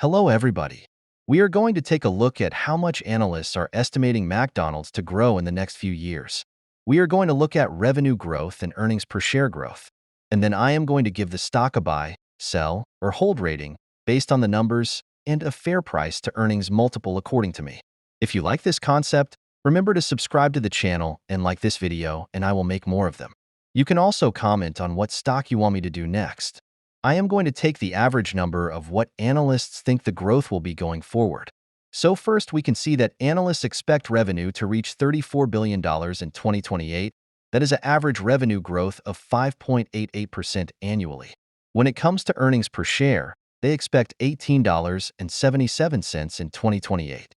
Hello, everybody. We are going to take a look at how much analysts are estimating McDonald's to grow in the next few years. We are going to look at revenue growth and earnings per share growth. And then I am going to give the stock a buy, sell, or hold rating based on the numbers and a fair price to earnings multiple according to me. If you like this concept, remember to subscribe to the channel and like this video, and I will make more of them. You can also comment on what stock you want me to do next. I am going to take the average number of what analysts think the growth will be going forward. So first, we can see that analysts expect revenue to reach $34 billion in 2028. That is an average revenue growth of 5.88% annually. When it comes to earnings per share, they expect $18.77 in 2028.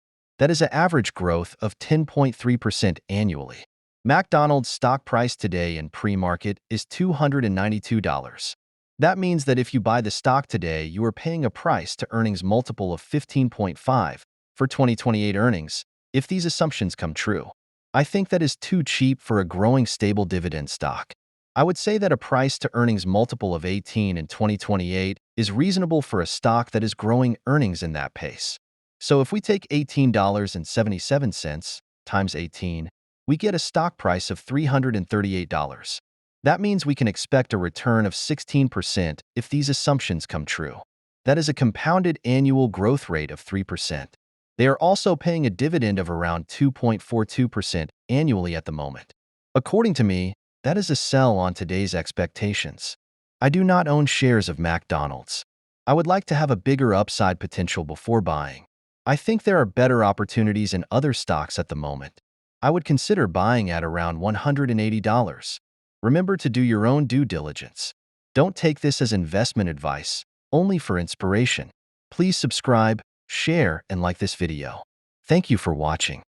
That is an average growth of 10.3% annually. McDonald's stock price today in pre-market is $292. That means that if you buy the stock today, you are paying a price to earnings multiple of 15.5 for 2028 earnings, if these assumptions come true. I think that is too cheap for a growing stable dividend stock. I would say that a price to earnings multiple of 18 in 2028 is reasonable for a stock that is growing earnings in that pace. So if we take $18.77 times 18, we get a stock price of $338. That means we can expect a return of 16% if these assumptions come true. That is a compounded annual growth rate of 3%. They are also paying a dividend of around 2.42% annually at the moment. According to me, that is a sell on today's expectations. I do not own shares of McDonald's. I would like to have a bigger upside potential before buying. I think there are better opportunities in other stocks at the moment. I would consider buying at around $180. Remember to do your own due diligence. Don't take this as investment advice, only for inspiration. Please subscribe, share, and like this video. Thank you for watching.